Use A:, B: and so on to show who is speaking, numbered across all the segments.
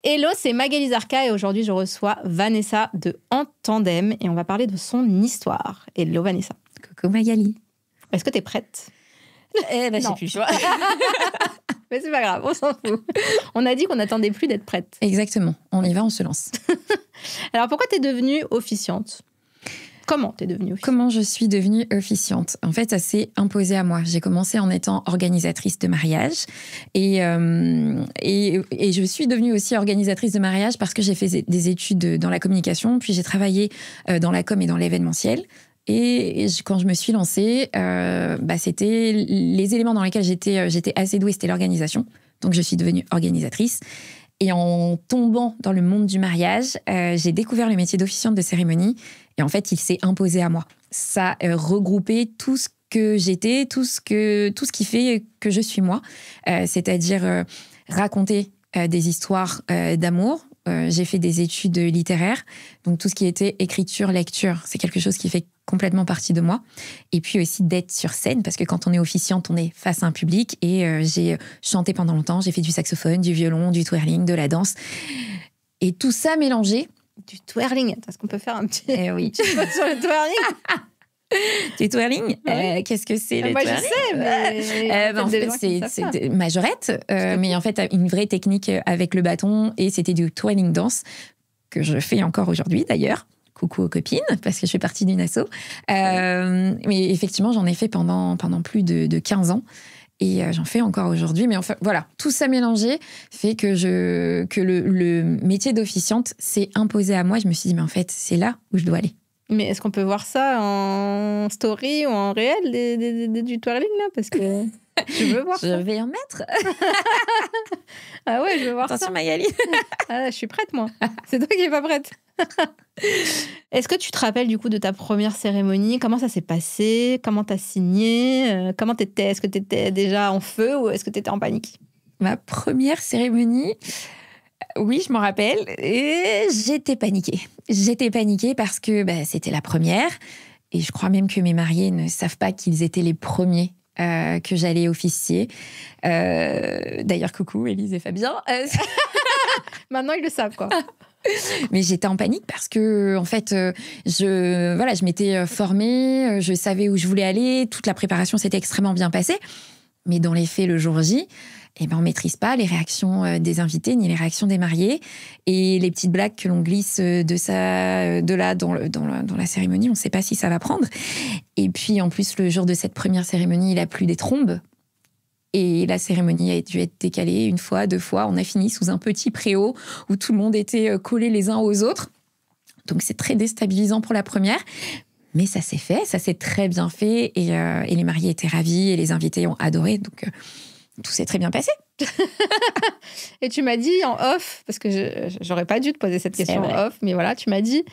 A: Hello, c'est Magali Zarka et aujourd'hui je reçois Vanessa de En Tandem et on va parler de son histoire. Hello Vanessa.
B: Coucou Magali.
A: Est-ce que t'es prête?
B: J'ai plus le choix.
A: Mais c'est pas grave, on s'en fout. On a dit qu'on n'attendait plus d'être prête.
B: Exactement, on y va, on se lance.
A: Alors pourquoi t'es devenue officiante? Comment t'es devenue officiante?
B: Comment je suis devenue officiante? En fait, ça s'est imposé à moi. J'ai commencé en étant organisatrice de mariage et je suis devenue aussi organisatrice de mariage parce que j'ai fait des études dans la communication, puis j'ai travaillé dans la com et dans l'événementiel. Et quand je me suis lancée, c'était les éléments dans lesquels j'étais assez douée, c'était l'organisation. Donc, je suis devenue organisatrice. Et en tombant dans le monde du mariage, j'ai découvert le métier d'officiante de cérémonie. Et en fait, il s'est imposé à moi. Ça regroupait tout ce que j'étais, tout ce qui fait que je suis moi. C'est-à-dire raconter des histoires d'amour. J'ai fait des études littéraires. Donc, tout ce qui était écriture, lecture, c'est quelque chose qui fait complètement partie de moi. Et puis aussi d'être sur scène, parce que quand on est officiante, on est face à un public. Et j'ai chanté pendant longtemps, j'ai fait du saxophone, du violon, du twirling, de la danse. Et tout ça mélangé.
A: Du twirling, est-ce qu'on peut faire un petit...
B: oui.
A: Tu vas sur le twirling?
B: Du twirling,
A: Oui.
B: Qu'est-ce que c'est le
A: moi,
B: twirling?
A: Je sais, mais...
B: En fait, c'est majorette, mais en fait, une vraie technique avec le bâton. Et c'était du twirling dance, que je fais encore aujourd'hui d'ailleurs. Coucou aux copines, parce que je fais partie d'une asso. Mais effectivement, j'en ai fait pendant plus de 15 ans. Et j'en fais encore aujourd'hui. Mais enfin, voilà, tout ça mélangé fait que le métier d'officiante s'est imposé à moi. Je me suis dit, mais en fait, c'est là où je dois aller.
A: Mais est-ce qu'on peut voir ça en story ou en réel du twirling, là? Parce que je veux voir ça.
B: Je vais en mettre.
A: Ah ouais, je veux voir
B: Attention,
A: ça.
B: Magali.
A: Ah, je suis prête, moi. C'est toi qui n'es pas prête. Est-ce que tu te rappelles du coup de ta première cérémonie? Comment ça s'est passé? Comment t'as signé? Comment t'étais? Est-ce que t'étais déjà en feu ou est-ce que t'étais en panique?
B: Ma première cérémonie, oui, je m'en rappelle, et j'étais paniquée. J'étais paniquée parce que c'était la première, et je crois même que mes mariés ne savent pas qu'ils étaient les premiers que j'allais officier. D'ailleurs, coucou, Élise et Fabien.
A: Maintenant, ils le savent, quoi.
B: Mais j'étais en panique parce que, en fait, je m'étais formée, je savais où je voulais aller, toute la préparation s'était extrêmement bien passée. Mais dans les faits, le jour J, on ne maîtrise pas les réactions des invités ni les réactions des mariés. Et les petites blagues que l'on glisse de là dans la cérémonie, on ne sait pas si ça va prendre. Et puis, en plus, le jour de cette première cérémonie, il a plu des trombes. Et la cérémonie a dû être décalée une fois, 2 fois. On a fini sous un petit préau où tout le monde était collé les uns aux autres. Donc, c'est très déstabilisant pour la première. Mais ça s'est fait, ça s'est très bien fait. Et les mariés étaient ravis et les invités ont adoré. Donc, tout s'est très bien passé.
A: Et tu m'as dit en off, parce que j'aurais pas dû te poser cette question en off, mais voilà, tu m'as dit,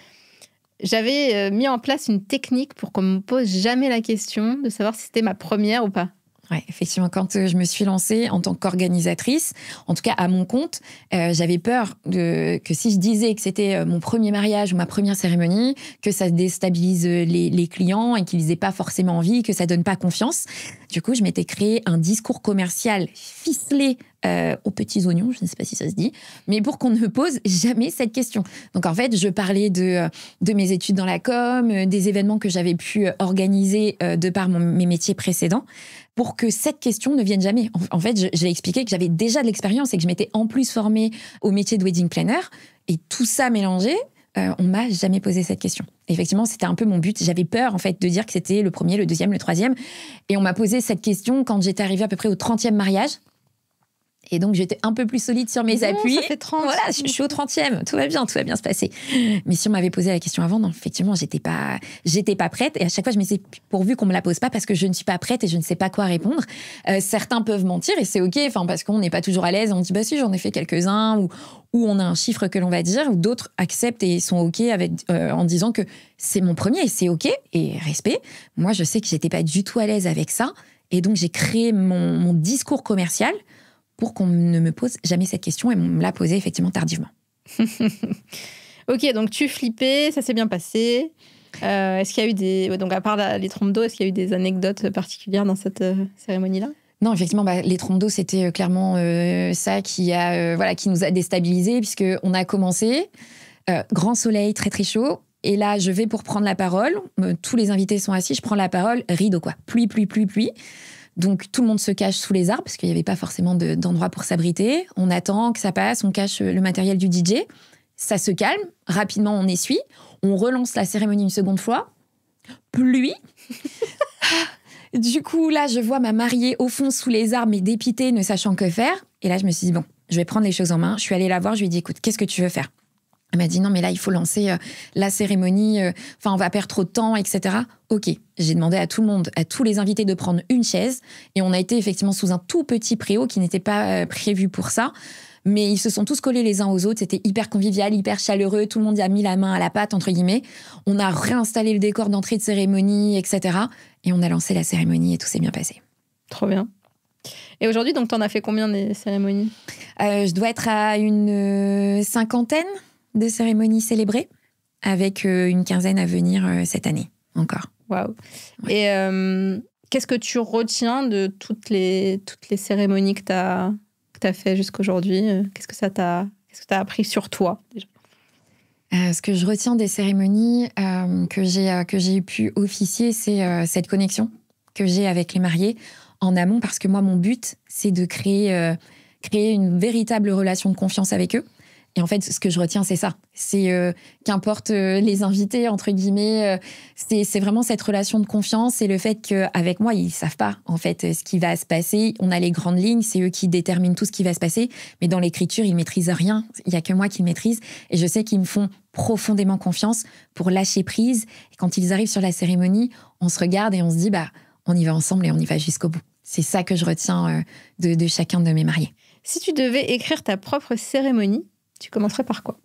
A: j'avais mis en place une technique pour qu'on me pose jamais la question de savoir si c'était ma première ou pas.
B: Ouais, effectivement, quand je me suis lancée en tant qu'organisatrice, en tout cas à mon compte, j'avais peur que si je disais que c'était mon premier mariage ou ma première cérémonie, que ça déstabilise les clients et qu'ils n'aient pas forcément envie, que ça donne pas confiance. Du coup, je m'étais créé un discours commercial ficelé aux petits oignons, je ne sais pas si ça se dit, mais pour qu'on ne pose jamais cette question. Donc en fait, je parlais de mes études dans la com, des événements que j'avais pu organiser de par mes métiers précédents, pour que cette question ne vienne jamais. En fait, j'ai expliqué que j'avais déjà de l'expérience et que je m'étais en plus formée au métier de wedding planner, et tout ça mélangé, on m'a jamais posé cette question. Effectivement, c'était un peu mon but. J'avais peur, en fait, de dire que c'était le premier, le deuxième, le troisième. Et on m'a posé cette question quand j'étais arrivée à peu près au 30e mariage. Et donc, j'étais un peu plus solide sur mes appuis.
A: Ça fait 30.
B: Voilà, je suis au 30e. Tout va bien se passer. Mais si on m'avait posé la question avant, non, effectivement, j'étais pas prête. Et à chaque fois, je me disais, pourvu qu'on me la pose pas, parce que je ne suis pas prête et je ne sais pas quoi répondre. Certains peuvent mentir et c'est OK, parce qu'on n'est pas toujours à l'aise. On dit, si, j'en ai fait quelques-uns, ou on a un chiffre que l'on va dire, ou d'autres acceptent et sont OK en disant que c'est mon premier et c'est OK, et respect. Moi, je sais que j'étais pas du tout à l'aise avec ça. Et donc, j'ai créé mon discours commercial pour qu'on ne me pose jamais cette question, et on me l'a posée effectivement tardivement.
A: Ok, donc tu flippais, ça s'est bien passé. Est-ce qu'il y a eu donc à part les trompes d'eau, est-ce qu'il y a eu des anecdotes particulières dans cette cérémonie-là?
B: Non, effectivement, les trompes d'eau, c'était clairement ça qui nous a déstabilisés, puisqu'on a commencé, grand soleil, très très chaud, et là, je vais pour prendre la parole, tous les invités sont assis, je prends la parole, rideau quoi, pluie. Donc tout le monde se cache sous les arbres, parce qu'il n'y avait pas forcément d'endroit pour s'abriter, on attend que ça passe, on cache le matériel du DJ, ça se calme, rapidement on essuie, on relance la cérémonie une seconde fois, pluie. Du coup, là, je vois ma mariée au fond sous les arbres, mais dépitée, ne sachant que faire. Et là, je me suis dit, bon, je vais prendre les choses en main. Je suis allée la voir, je lui ai dit, écoute, qu'est-ce que tu veux faire ? Elle m'a dit, non, mais là, il faut lancer la cérémonie, on va perdre trop de temps, etc. Ok, j'ai demandé à tout le monde, à tous les invités de prendre une chaise. Et on a été effectivement sous un tout petit préau qui n'était pas prévu pour ça. Mais ils se sont tous collés les uns aux autres. C'était hyper convivial, hyper chaleureux. Tout le monde y a mis la main à la pâte, entre guillemets. On a réinstallé le décor d'entrée de cérémonie, etc. Et on a lancé la cérémonie et tout s'est bien passé.
A: Trop bien. Et aujourd'hui, donc, t'en as fait combien des cérémonies ?
B: Je dois être à une 50aine de cérémonies célébrées, avec une 15aine à venir cette année encore.
A: Waouh.
B: Ouais.
A: Et qu'est-ce que tu retiens de toutes les cérémonies que t'as fait jusqu'aujourd'hui ? Qu'est-ce que t'as appris sur toi déjà ?
B: Ce que je retiens des cérémonies que j'ai pu officier, c'est cette connexion que j'ai avec les mariés en amont, parce que moi, mon but, c'est de créer une véritable relation de confiance avec eux. Et en fait, ce que je retiens, c'est ça. C'est qu'importe les invités, entre guillemets, c'est vraiment cette relation de confiance et le fait qu'avec moi, ils savent pas, en fait, ce qui va se passer. On a les grandes lignes, c'est eux qui déterminent tout ce qui va se passer. Mais dans l'écriture, ils maîtrisent rien. Il y a que moi qui le maîtrise. Et je sais qu'ils me font profondément confiance pour lâcher prise. Et quand ils arrivent sur la cérémonie, on se regarde et on se dit, on y va ensemble et on y va jusqu'au bout. C'est ça que je retiens de chacun de mes mariés.
A: Si tu devais écrire ta propre cérémonie, tu commencerais par quoi ?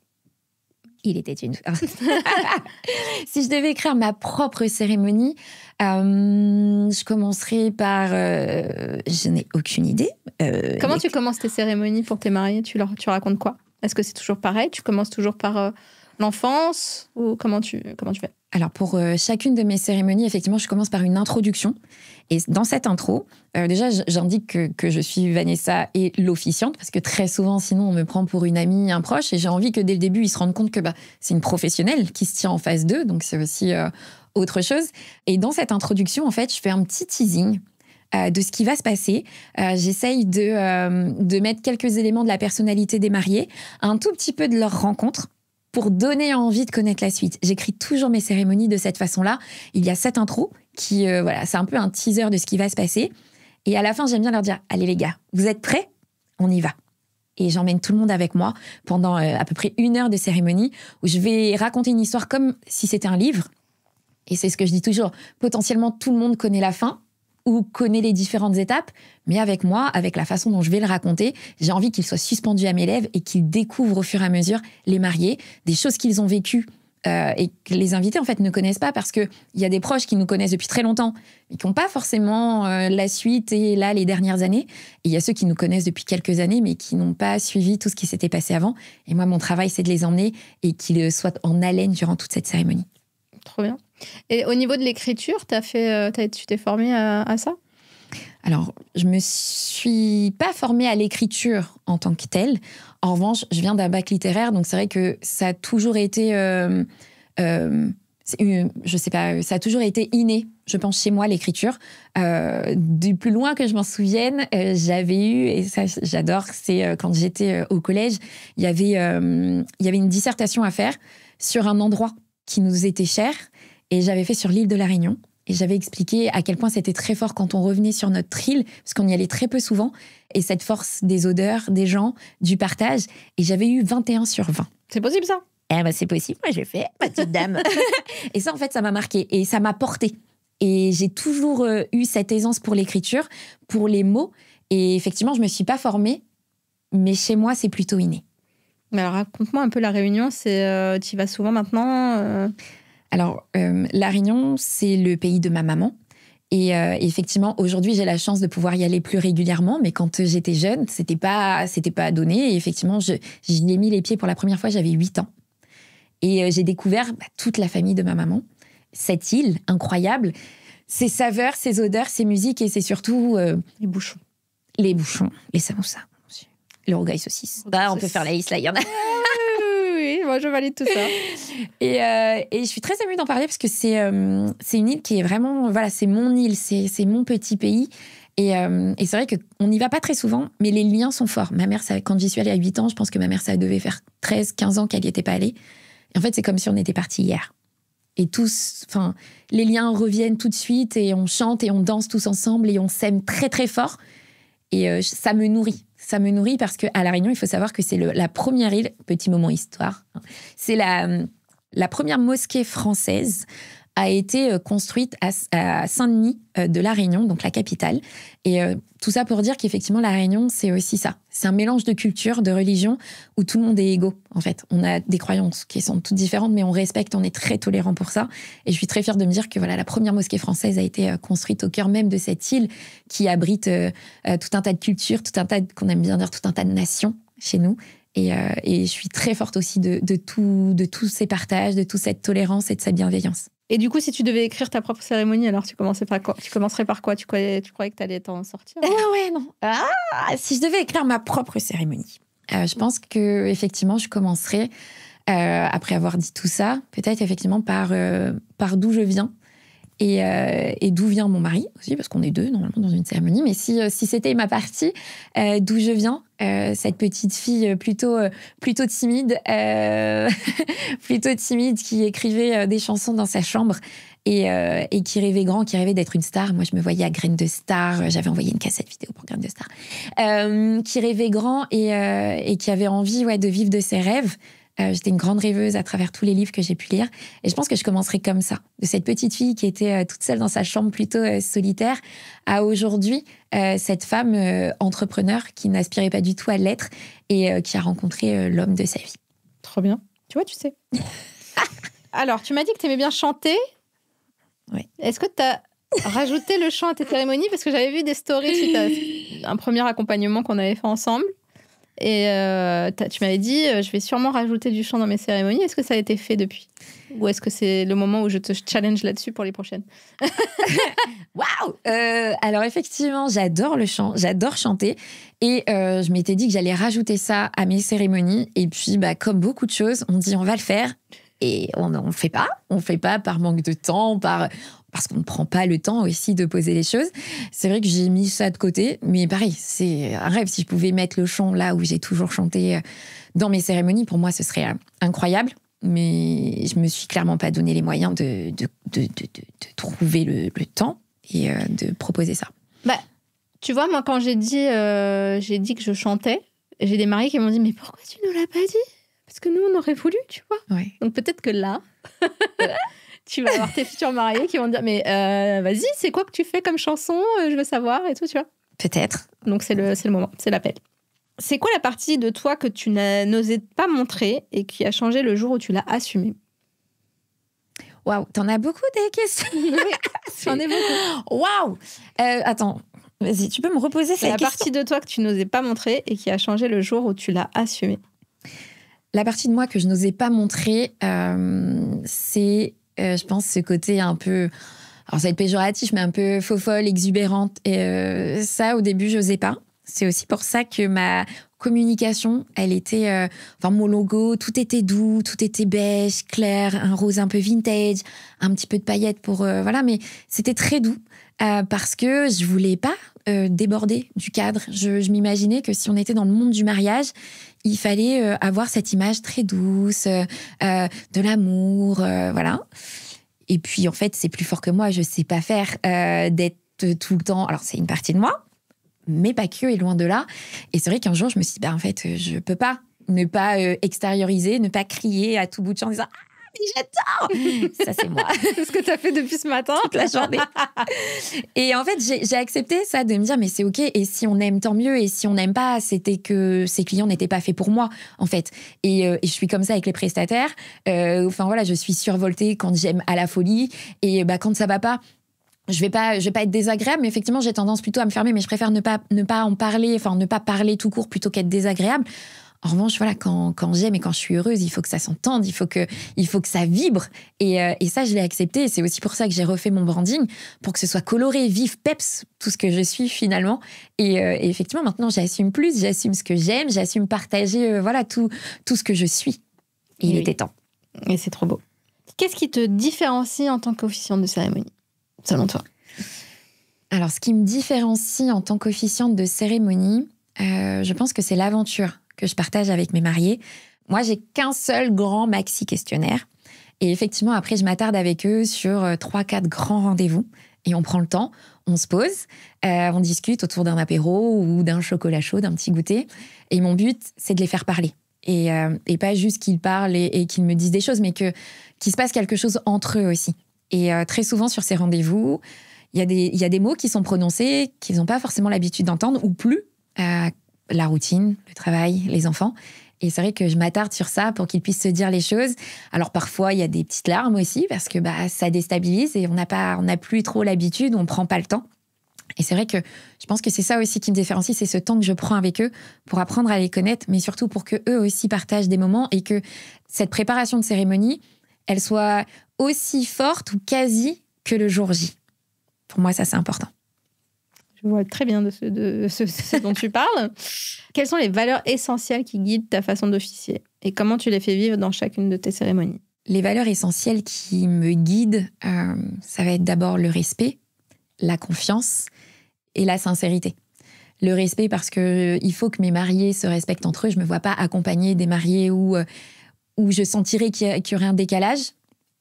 B: Il était une... Si je devais écrire ma propre cérémonie, je commencerais par... je n'ai aucune idée.
A: Comment tu commences tes cérémonies pour tes mariés ? Tu racontes quoi ? Est-ce que c'est toujours pareil ? Tu commences toujours par l'enfance ? Ou comment tu fais ?
B: Alors, pour chacune de mes cérémonies, effectivement, je commence par une introduction. Et dans cette intro, déjà, j'indique que je suis Vanessa et l'officiante, parce que très souvent, sinon, on me prend pour une amie, un proche, et j'ai envie que dès le début, ils se rendent compte que c'est une professionnelle qui se tient en face d'eux, donc c'est aussi autre chose. Et dans cette introduction, en fait, je fais un petit teasing de ce qui va se passer. J'essaye de mettre quelques éléments de la personnalité des mariés, un tout petit peu de leur rencontre, pour donner envie de connaître la suite. J'écris toujours mes cérémonies de cette façon-là. Il y a cette intro qui, c'est un peu un teaser de ce qui va se passer. Et à la fin, j'aime bien leur dire, allez les gars, vous êtes prêts ? On y va. Et j'emmène tout le monde avec moi pendant à peu près 1 heure de cérémonie où je vais raconter une histoire comme si c'était un livre. Et c'est ce que je dis toujours. Potentiellement, tout le monde connaît la fin ou connaît les différentes étapes, mais avec moi, avec la façon dont je vais le raconter, j'ai envie qu'il soit suspendu à mes lèvres et qu'ils découvrent au fur et à mesure les mariés, des choses qu'ils ont vécues et que les invités en fait ne connaissent pas, parce qu'il y a des proches qui nous connaissent depuis très longtemps, mais qui n'ont pas forcément la suite et là les dernières années. Et il y a ceux qui nous connaissent depuis quelques années, mais qui n'ont pas suivi tout ce qui s'était passé avant. Et moi, mon travail, c'est de les emmener et qu'ils soient en haleine durant toute cette cérémonie.
A: Trop bien. Et au niveau de l'écriture, tu t'es formée à ça ?
B: Alors, je me suis pas formée à l'écriture en tant que telle. En revanche, je viens d'un bac littéraire, donc c'est vrai que ça a toujours été, je sais pas, ça a toujours été inné, je pense, chez moi, l'écriture. Du plus loin que je m'en souvienne, j'avais eu, et ça j'adore, c'est quand j'étais au collège, il y avait une dissertation à faire sur un endroit qui nous était cher, et j'avais fait sur l'île de la Réunion. Et j'avais expliqué à quel point c'était très fort quand on revenait sur notre île, parce qu'on y allait très peu souvent, et cette force des odeurs, des gens, du partage. Et j'avais eu 21 sur 20.
A: C'est possible, ça ?
B: C'est possible, moi j'ai fait, ma petite dame. Et ça, en fait, ça m'a marqué, et ça m'a porté. Et j'ai toujours eu cette aisance pour l'écriture, pour les mots. Et effectivement, je me suis pas formée, mais chez moi, c'est plutôt inné.
A: Mais alors, raconte-moi un peu la Réunion. Tu y vas souvent maintenant
B: Alors, La Réunion, c'est le pays de ma maman. Et effectivement, aujourd'hui, j'ai la chance de pouvoir y aller plus régulièrement. Mais quand j'étais jeune, c'était pas donné. Et effectivement, j'y ai mis les pieds pour la première fois, j'avais 8 ans. Et j'ai découvert toute la famille de ma maman. Cette île incroyable, ces saveurs, ces odeurs, ces musiques et c'est surtout
A: Les bouchons.
B: les bouchons, les samoussas, le rogaille saucisse. On peut faire la liste là, il y en a.
A: Oui, moi je valide tout ça.
B: Et je suis très émue d'en parler parce que c'est une île qui est vraiment, voilà, c'est mon île, c'est mon petit pays. Et c'est vrai qu'on n'y va pas très souvent, mais les liens sont forts. Ma mère, quand j'y suis allée à 8 ans, je pense que ma mère, ça devait faire 13, 15 ans qu'elle n'y était pas allée. Et en fait, c'est comme si on était partis hier. Et tous, enfin, les liens reviennent tout de suite et on chante et on danse tous ensemble et on s'aime très, très fort. Et ça me nourrit. Ça me nourrit parce qu'à La Réunion, il faut savoir que c'est la première île, petit moment histoire, c'est la première mosquée française a été construite à Saint-Denis de La Réunion, donc la capitale. Et tout ça pour dire qu'effectivement, La Réunion, c'est aussi ça. C'est un mélange de culture, de religion, où tout le monde est égaux, en fait. On a des croyances qui sont toutes différentes, mais on respecte, on est très tolérant pour ça. Et je suis très fière de me dire que voilà, la première mosquée française a été construite au cœur même de cette île qui abrite tout un tas de cultures, qu'on aime bien dire, tout un tas de nations chez nous. Et je suis très forte aussi de tous ces partages, de toute cette tolérance et de cette bienveillance.
A: Et du coup, si tu devais écrire ta propre cérémonie, alors tu commencerais par quoi? Tu croyais que tu allais t'en sortir?
B: Ouais, non. Si je devais écrire ma propre cérémonie, je pense que effectivement, je commencerais, après avoir dit tout ça, peut-être effectivement par d'où je viens. Et d'où vient mon mari aussi, parce qu'on est deux normalement dans une cérémonie. Mais si c'était ma partie, d'où je viens, cette petite fille plutôt timide, plutôt timide qui écrivait des chansons dans sa chambre et qui rêvait grand, qui rêvait d'être une star. Moi, je me voyais à Graines de Star. J'avais envoyé une cassette vidéo pour Graines de Star. Qui rêvait grand et qui avait envie de vivre de ses rêves. J'étais une grande rêveuse à travers tous les livres que j'ai pu lire. Et je pense que je commencerai comme ça. De cette petite fille qui était toute seule dans sa chambre plutôt solitaire, à aujourd'hui, cette femme entrepreneur qui n'aspirait pas du tout à l'être et qui a rencontré l'homme de sa vie.
A: Trop bien. Tu vois, tu sais. Alors, tu m'as dit que tu aimais bien chanter.
B: Oui.
A: Est-ce que tu as rajouté le chant à tes cérémonies? Parce que j'avais vu des stories suite à un premier accompagnement qu'on avait fait ensemble. Et tu m'avais dit, je vais sûrement rajouter du chant dans mes cérémonies. Est-ce que ça a été fait depuis? Ou est-ce que c'est le moment où je te challenge là-dessus pour les prochaines?
B: Waouh! Alors effectivement, j'adore le chant, j'adore chanter. Et je m'étais dit que j'allais rajouter ça à mes cérémonies. Et puis, comme beaucoup de choses, on dit on va le faire. Et on ne fait pas. On ne fait pas par manque de temps, parce qu'on ne prend pas le temps aussi de poser les choses. C'est vrai que j'ai mis ça de côté, mais pareil, c'est un rêve. Si je pouvais mettre le chant là où j'ai toujours chanté dans mes cérémonies, pour moi, ce serait incroyable. Mais je me suis clairement pas donné les moyens de trouver le temps et de proposer ça.
A: Tu vois, moi, quand j'ai dit que je chantais, j'ai des mariés qui m'ont dit « Mais pourquoi tu ne l'as pas dit ?» Parce que nous, on aurait voulu, tu vois.
B: Ouais.
A: Donc peut-être que là... Tu vas avoir tes futurs mariés qui vont te dire mais vas-y, c'est quoi que tu fais comme chanson? Je veux savoir et tout, tu vois.
B: Peut-être.
A: Donc c'est le moment, c'est l'appel. C'est quoi la partie de toi que tu n'osais pas montrer et qui a changé le jour où tu l'as assumé?
B: Waouh, t'en as beaucoup des questions.
A: Oui, j'en ai beaucoup.
B: Waouh. Attends, vas-y, tu peux me reposer cette question?
A: La partie de toi que tu n'osais pas montrer et qui a changé le jour où tu l'as assumé.
B: La partie de moi que je n'osais pas montrer, c'est... je pense ce côté un peu, alors ça va être péjoratif, mais un peu faux-folle, exubérante. Et ça, au début, je n'osais pas. C'est aussi pour ça que ma communication, elle était, mon logo, tout était doux, tout était beige, clair, un rose un peu vintage, un petit peu de paillettes pour, voilà, mais c'était très doux parce que je voulais pas déborder du cadre. Je m'imaginais que si on était dans le monde du mariage, il fallait avoir cette image très douce, de l'amour, voilà. Et puis, en fait, c'est plus fort que moi. Je sais pas faire d'être tout le temps... Alors, c'est une partie de moi, mais pas que, et loin de là. Et c'est vrai qu'un jour, je me suis dit, en fait, je peux pas ne pas extérioriser, ne pas crier à tout bout de champ en disant « Ah, mais j'adore !» Ça, c'est moi.
A: C'est ce que tu as fait depuis ce matin.
B: Toute la journée. Et en fait, j'ai accepté ça, de me dire, mais c'est OK. Et si on aime, tant mieux. Et si on n'aime pas, c'était que ces clients n'étaient pas faits pour moi, en fait. Et je suis comme ça avec les prestataires. Voilà, je suis survoltée quand j'aime à la folie. Et quand ça va pas, je vais pas être désagréable, mais effectivement, j'ai tendance plutôt à me fermer. Mais je préfère ne pas en parler, ne pas parler tout court plutôt qu'être désagréable. En revanche, voilà, quand j'aime et quand je suis heureuse, il faut que ça s'entende, il faut que ça vibre. Et ça, je l'ai accepté. Et c'est aussi pour ça que j'ai refait mon branding, pour que ce soit coloré, vif, peps, tout ce que je suis finalement. Et effectivement, maintenant, j'assume plus, j'assume ce que j'aime, j'assume partager voilà, tout ce que je suis. Et il était temps.
A: Et c'est trop beau. Qu'est-ce qui te différencie en tant qu'officiante de cérémonie, selon toi?
B: Alors, ce qui me différencie en tant qu'officiante de cérémonie, je pense que c'est l'aventure que je partage avec mes mariés. Moi, j'ai qu'un seul grand maxi questionnaire. Et effectivement, après, je m'attarde avec eux sur 3-4 grands rendez-vous. Et on prend le temps, on se pose, on discute autour d'un apéro ou d'un chocolat chaud, d'un petit goûter. Et mon but, c'est de les faire parler. Et pas juste qu'ils parlent et qu'ils me disent des choses, mais qu'il se passe quelque chose entre eux aussi. Et très souvent, sur ces rendez-vous, il y a des mots qui sont prononcés qu'ils n'ont pas forcément l'habitude d'entendre ou plus. La routine, le travail, les enfants. Et c'est vrai que je m'attarde sur ça pour qu'ils puissent se dire les choses. Alors parfois, il y a des petites larmes aussi parce que ça déstabilise et on n'a plus trop l'habitude, on ne prend pas le temps. Et c'est vrai que je pense que c'est ça aussi qui me différencie, c'est ce temps que je prends avec eux pour apprendre à les connaître, mais surtout pour qu'eux aussi partagent des moments et que cette préparation de cérémonie, elle soit aussi forte ou quasi que le jour J. Pour moi, ça, c'est important.
A: Je vois très bien de ce dont tu parles. Quelles sont les valeurs essentielles qui guident ta façon d'officier et comment tu les fais vivre dans chacune de tes cérémonies?
B: Les valeurs essentielles qui me guident, ça va être d'abord le respect, la confiance et la sincérité. Le respect parce qu'il faut que mes mariés se respectent entre eux. Je ne me vois pas accompagner des mariés où je sentirais qu'il y aurait un décalage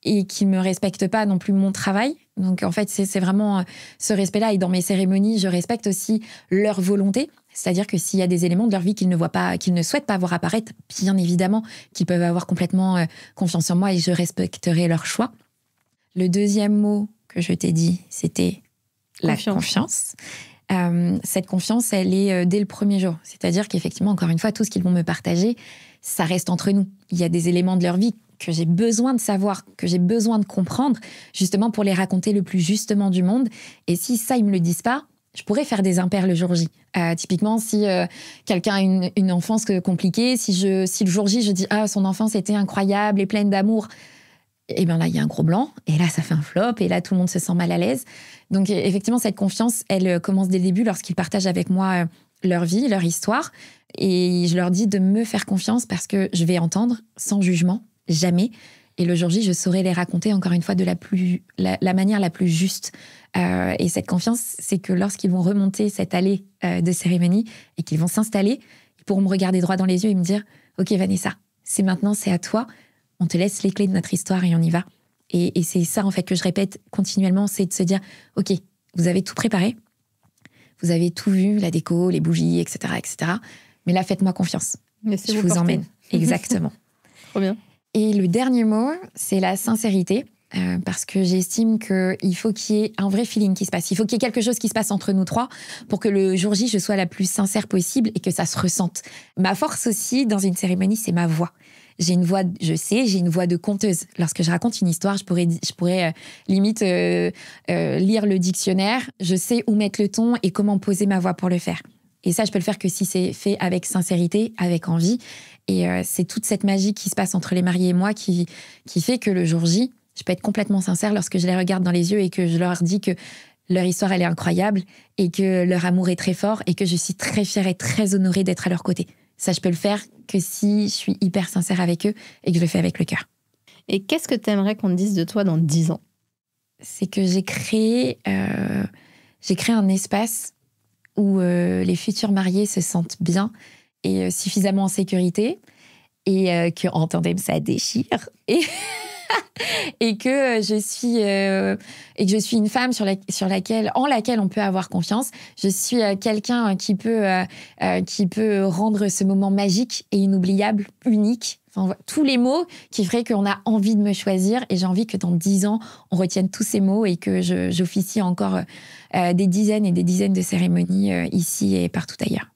B: et qu'ils ne me respectent pas non plus mon travail. Donc, en fait, c'est vraiment ce respect-là. Et dans mes cérémonies, je respecte aussi leur volonté. C'est-à-dire que s'il y a des éléments de leur vie qu'ils ne souhaitent pas voir apparaître, bien évidemment, qu'ils peuvent avoir complètement confiance en moi et je respecterai leur choix. Le deuxième mot que je t'ai dit, c'était la confiance. Cette confiance, elle est dès le premier jour. C'est-à-dire qu'effectivement, encore une fois, tout ce qu'ils vont me partager, ça reste entre nous. Il y a des éléments de leur vie que j'ai besoin de savoir, que j'ai besoin de comprendre, justement pour les raconter le plus justement du monde. Et si ça, ils me le disent pas, je pourrais faire des impairs le jour J. Typiquement, si quelqu'un a une enfance compliquée, si le jour J, je dis « Ah, son enfance était incroyable et pleine d'amour », et bien là, il y a un gros blanc, et là, ça fait un flop, et là, tout le monde se sent mal à l'aise. Donc, effectivement, cette confiance, elle commence dès le début lorsqu'ils partagent avec moi leur vie, leur histoire. Et je leur dis de me faire confiance parce que je vais entendre sans jugement, jamais. Et le jour J, je saurai les raconter, encore une fois, de la manière la plus juste. Et cette confiance, c'est que lorsqu'ils vont remonter cette allée de cérémonie et qu'ils vont s'installer, ils pourront me regarder droit dans les yeux et me dire « Ok, Vanessa, c'est maintenant, c'est à toi. On te laisse les clés de notre histoire et on y va. » Et c'est ça, en fait, que je répète continuellement, c'est de se dire « Ok, vous avez tout préparé, vous avez tout vu, la déco, les bougies, etc., etc. Mais là, faites-moi confiance. Je vous emmène. » Exactement.
A: Trop bien.
B: Et le dernier mot, c'est la sincérité. Parce que j'estime qu'il faut qu'il y ait un vrai feeling qui se passe. Il faut qu'il y ait quelque chose qui se passe entre nous trois pour que le jour J, je sois la plus sincère possible et que ça se ressente. Ma force aussi, dans une cérémonie, c'est ma voix. J'ai une voix, j'ai une voix de conteuse. Lorsque je raconte une histoire, je pourrais limite lire le dictionnaire. Je sais où mettre le ton et comment poser ma voix pour le faire. Et ça, je peux le faire que si c'est fait avec sincérité, avec envie. Et c'est toute cette magie qui se passe entre les mariés et moi qui fait que le jour J, je peux être complètement sincère lorsque je les regarde dans les yeux et que je leur dis que leur histoire, elle est incroyable et que leur amour est très fort et que je suis très fière et très honorée d'être à leur côté. Ça, je peux le faire que si je suis hyper sincère avec eux et que je le fais avec le cœur.
A: Et qu'est-ce que tu aimerais qu'on te dise de toi dans 10 ans?
B: C'est que j'ai créé un espace où les futurs mariés se sentent bien et suffisamment en sécurité et qu'en tandem, ça déchire. Et que je suis une femme en laquelle on peut avoir confiance. Je suis quelqu'un qui peut rendre ce moment magique et inoubliable, unique. Enfin, tous les mots qui feraient qu'on a envie de me choisir. Et j'ai envie que dans 10 ans, on retienne tous ces mots et que j'officie encore des dizaines et des dizaines de cérémonies ici et partout ailleurs.